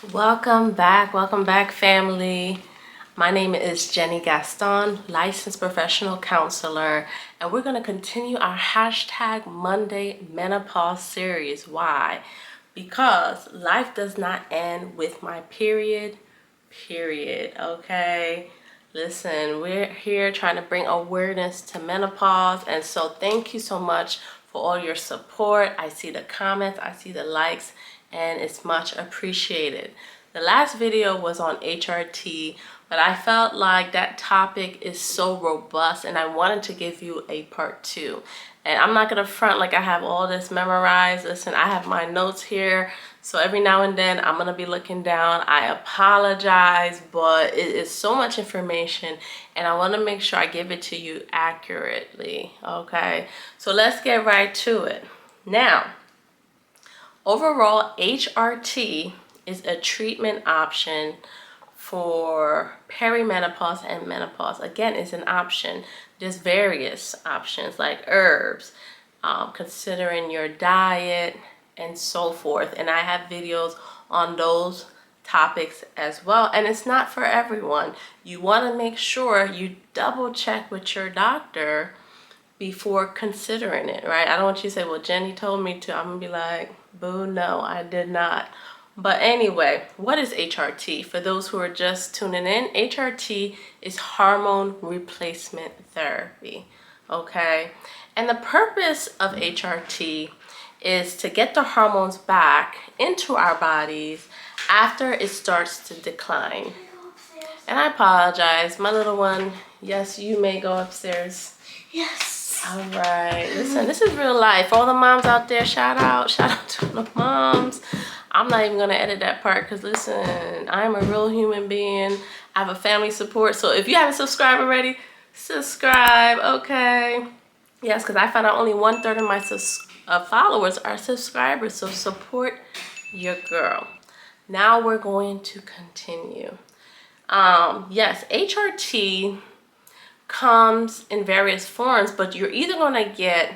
Welcome back, family. My name is Jenny Gaston, licensed professional counselor, and we're going to continue our hashtag Monday Menopause series. Why? Because life does not end with my period, okay? Listen, we're here trying to bring awareness to menopause, and so thank you so much for all your support. I see the comments, I see the likes, and it's much appreciated. The last video was on HRT, but I felt like that topic is so robust and I wanted to give you a part 2. And I'm not gonna front like I have all this memorized. Listen, I have my notes here, so every now and then I'm gonna be looking down. I apologize, but it is so much information and I wanna make sure I give it to you accurately, okay? So let's get right to it. Now, overall, HRT is a treatment option for perimenopause and menopause. Again, it's an option. There's various options like herbs, considering your diet, and so forth. And I have videos on those topics as well. And it's not for everyone. You want to make sure you double check with your doctor before considering it, right? I don't want you to say, well, Jenny told me to. I'm gonna be like, boo, no, I did not. But anyway, what is HRT? For those who are just tuning in, HRT is hormone replacement therapy, okay? And the purpose of HRT is to get the hormones back into our bodies after it starts to decline. And I apologize, my little one, yes, you may go upstairs. Yes. All right, listen, this is real life. For all the moms out there, shout out to the moms. I'm not even gonna edit that part because listen, I'm a real human being. I have a family support, so if you haven't subscribed already, subscribe, okay? Yes, because I found out only 1/3 of my followers are subscribers, so support your girl. Now we're going to continue. Yes, HRT comes in various forms, but you're either going to get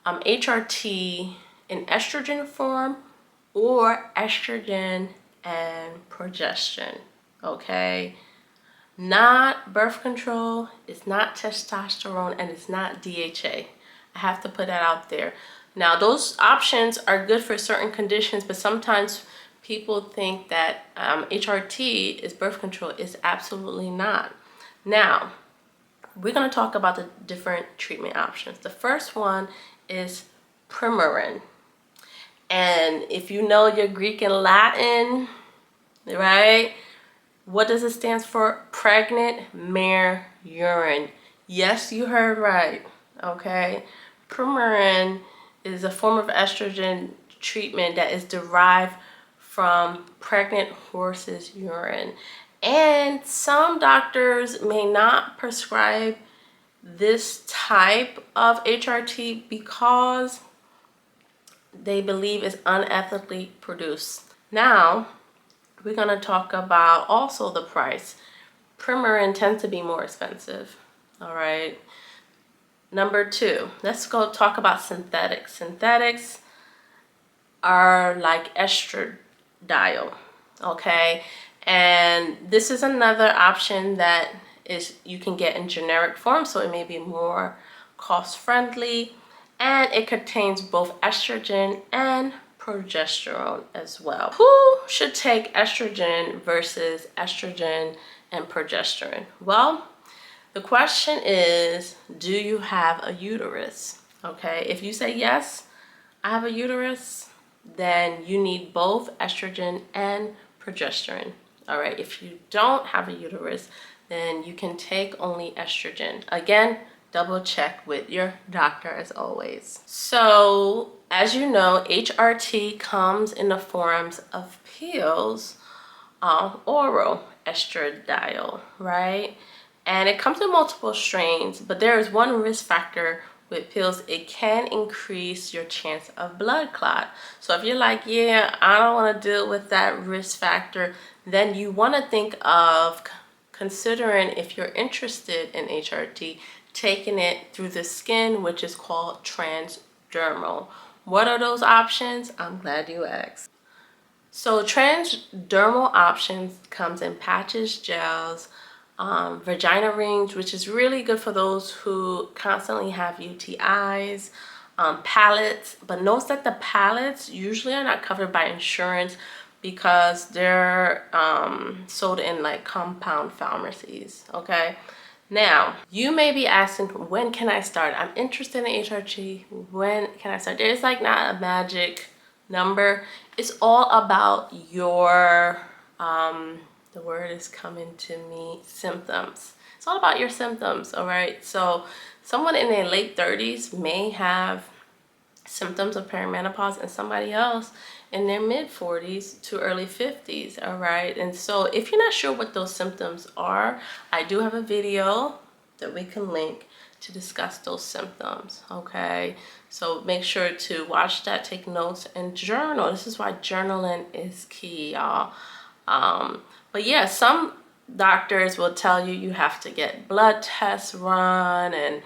HRT in estrogen form or estrogen and progesterone, okay? Not birth control, it's not testosterone, and it's not DHA. I have to put that out there. Now, those options are good for certain conditions, but sometimes people think that HRT is birth control. It's absolutely not. Now, we're going to talk about the different treatment options. The first one is Primeran. And if you know your Greek and Latin, right? What does it stand for? Pregnant mare urine. Yes, you heard right. Okay. Primeran is a form of estrogen treatment that is derived from pregnant horses' urine. And some doctors may not prescribe this type of HRT because they believe it's unethically produced. Now, we're going to talk about also the price. Primeran tends to be more expensive. All right. Number 2, let's go talk about synthetics. Synthetics are like estradiol, okay? And this is another option that is you can get in generic form, so it may be more cost friendly, and it contains both estrogen and progesterone as well. Who should take estrogen versus estrogen and progesterone? Well, the question is, do you have a uterus? Okay, if you say yes, I have a uterus, then you need both estrogen and progesterone. All right, if you don't have a uterus, then you can take only estrogen. Again, double check with your doctor as always. So, as you know, HRT comes in the forms of pills, oral estradiol, right? And it comes in multiple strains, but there is one risk factor with pills. It can increase your chance of blood clot. So if you're like, yeah, I don't want to deal with that risk factor, then you want to think of considering, if you're interested in HRT, taking it through the skin, which is called Transdermal. What are those options? I'm glad you asked. So transdermal options comes in patches, gels, vagina rings, which is really good for those who constantly have UTIs, pallets. But notice that the pallets usually are not covered by insurance because they're sold in like compound pharmacies, okay? Now, you may be asking, when can I start? I'm interested in HRT. When can I start? There's like not a magic number. It's all about your, the word is coming to me, symptoms. It's all about your symptoms, all right? So someone in their late 30s may have symptoms of perimenopause, and somebody else in their mid 40s to early 50s, all right? And so if you're not sure what those symptoms are, I do have a video that we can link to discuss those symptoms, okay? So make sure to watch that, take notes, and journal. This is why journaling is key, y'all. But yeah, some doctors will tell you you have to get blood tests run and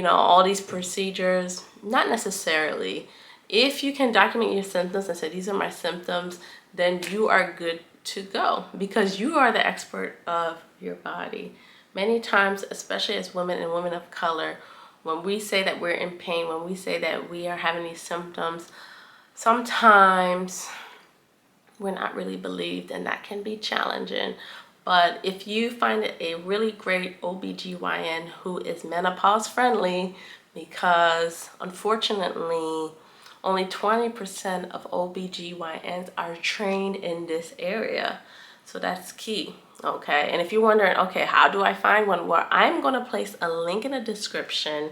all these procedures. Not necessarily. If you can document your symptoms and say, these are my symptoms, then you are good to go because you are the expert of your body. Many times, especially as women and women of color, when we say that we're in pain, when we say that we are having these symptoms, sometimes we're not really believed, and that can be challenging. But if you find a really great OBGYN who is menopause friendly, because unfortunately only 20% of OBGYNs are trained in this area, so that's key, okay? And if you're wondering, okay, how do I find one? Well, I'm going to place a link in the description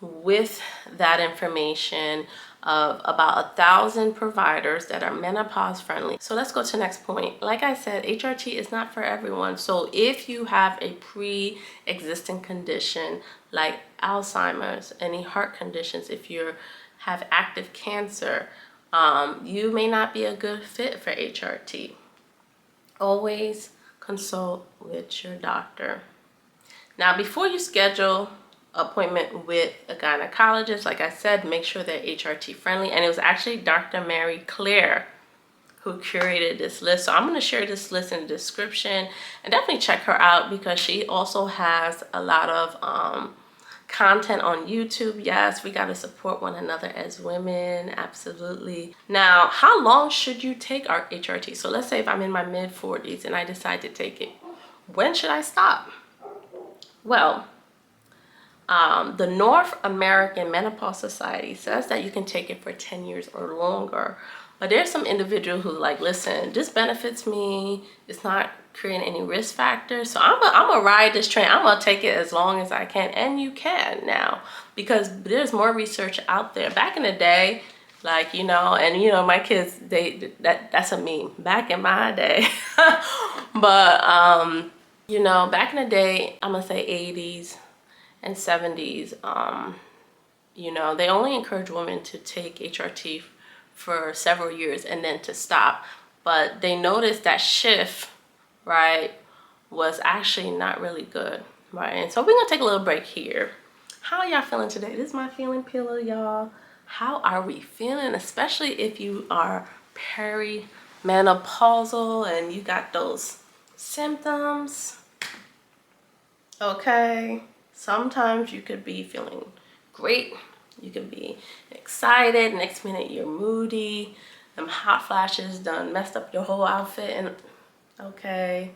with that information of about 1,000 providers that are menopause friendly. So let's go to the next point. Like I said, HRT is not for everyone. So if you have a pre-existing condition like Alzheimer's, any heart conditions, if you have active cancer, you may not be a good fit for HRT. Always consult with your doctor. Now, before you schedule appointment with a gynecologist, like I said, make sure they're HRT friendly. And it was actually Dr. Mary Claire who curated this list. So I'm going to share this list in the description, and definitely check her out because she also has a lot of content on YouTube. Yes, we got to support one another as women. Absolutely. Now, how long should you take our HRT? So let's say if I'm in my mid 40s and I decide to take it, when should I stop? Well, the North American Menopause Society says that you can take it for 10 years or longer. But there's some individual who like, listen, this benefits me. It's not creating any risk factors. So I'm gonna ride this train. I'm gonna take it as long as I can. And you can now because there's more research out there. Back in the day, like, and my kids, that's a meme. Back in my day. But, back in the day, I'm gonna say 80s and 70s, they only encourage women to take HRT for several years and then to stop. But they noticed that shift, right, was actually not really good, right? And so we're gonna take a little break here. How are y'all feeling today? This is my feeling pillow, y'all. How are we feeling? Especially if you are perimenopausal and you got those symptoms, okay? Sometimes you could be feeling great. You can be excited. Next minute you're moody. Them hot flashes done messed up your whole outfit, and okay,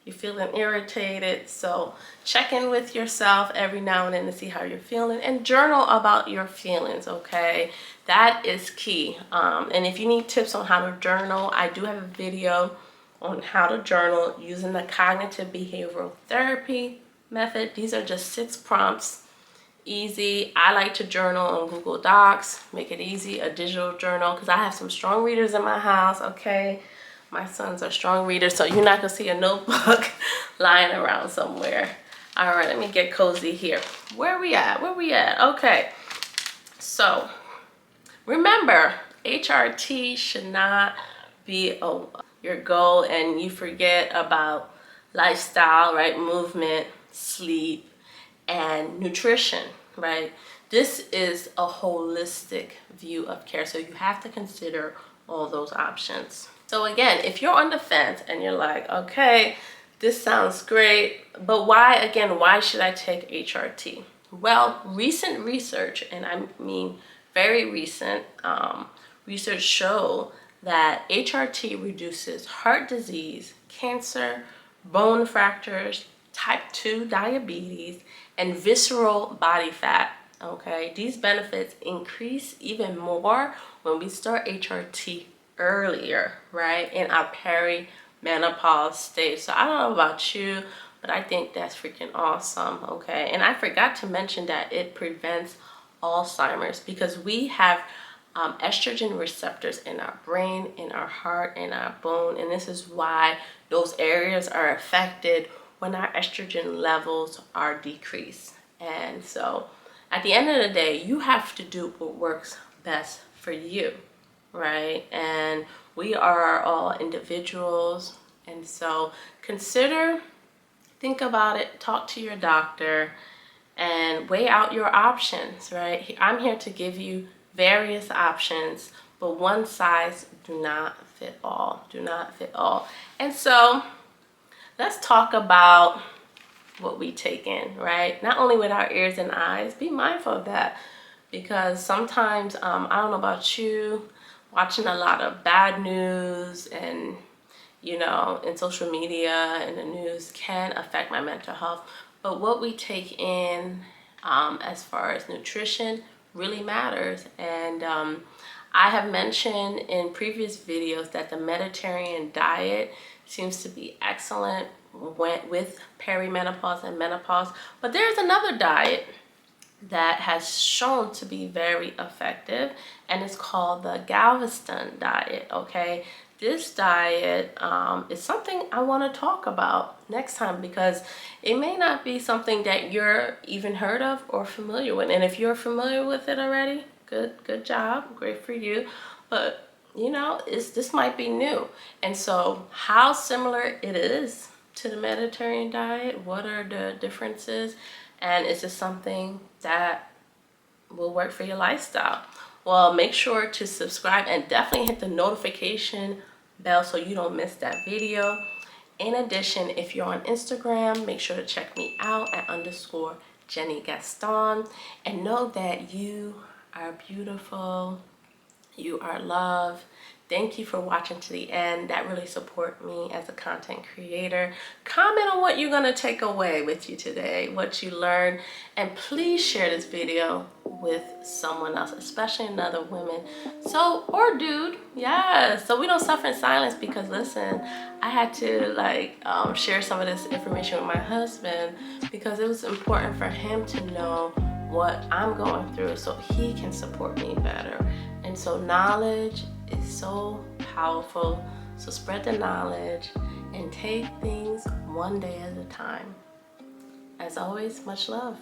you're feeling irritated. So check in with yourself every now and then to see how you're feeling and journal about your feelings, okay? That is key. And if you need tips on how to journal, I do have a video on how to journal using the cognitive behavioral therapy method. These are just 6 prompts, easy. I like to journal on Google Docs, make it easy, a digital journal, because I have some strong readers in my house, okay? My sons are strong readers, so you're not gonna see a notebook lying around somewhere. All right, let me get cozy here. Where we at? Okay, so remember, HRT should not be your goal, and you forget about lifestyle, right? Movement, sleep, and nutrition, right? This is a holistic view of care, so you have to consider all those options. So again, if you're on the fence and you're like, okay, this sounds great, but why should I take HRT? Well, recent research, and I mean very recent research show that HRT reduces heart disease, cancer, bone fractures, type 2 diabetes, and visceral body fat. Okay, these benefits increase even more when we start HRT earlier, right, in our perimenopause stage. So I don't know about you, but I think that's freaking awesome. Okay, and I forgot to mention that it prevents Alzheimer's because we have estrogen receptors in our brain, in our heart, in our bone, and this is why those areas are affected when our estrogen levels are decreased. And so at the end of the day, you have to do what works best for you, right? And we are all individuals, and so think about it, talk to your doctor, and weigh out your options, right? I'm here to give you various options, but one size do not fit all. Do not fit all. And so let's talk about what we take in, right? Not only with our ears and eyes, be mindful of that, because sometimes I don't know about you, watching a lot of bad news and in social media and the news can affect my mental health. But what we take in as far as nutrition really matters. And I have mentioned in previous videos that the Mediterranean diet seems to be excellent with perimenopause and menopause. But there's another diet that has shown to be very effective, and it's called the Gaston diet. Okay, this diet is something I want to talk about next time, because it may not be something that you're even heard of or familiar with. And if you're familiar with it already, good job, great for you. But this might be new. And so how similar it is to the Mediterranean diet, what are the differences, and is this something that will work for your lifestyle? Well, make sure to subscribe and definitely hit the notification bell so you don't miss that video. In addition, if you're on Instagram, make sure to check me out at _Jenny Gaston, and know that you are beautiful, you are loved. Thank you for watching to the end. That really supports me as a content creator. Comment on what you're gonna take away with you today, what you learned, and please share this video with someone else, especially another woman, or dude, yeah, so we don't suffer in silence. Because listen, I had to share some of this information with my husband because it was important for him to know what I'm going through so he can support me better. And so knowledge is so powerful. So spread the knowledge and take things one day at a time. As always, much love.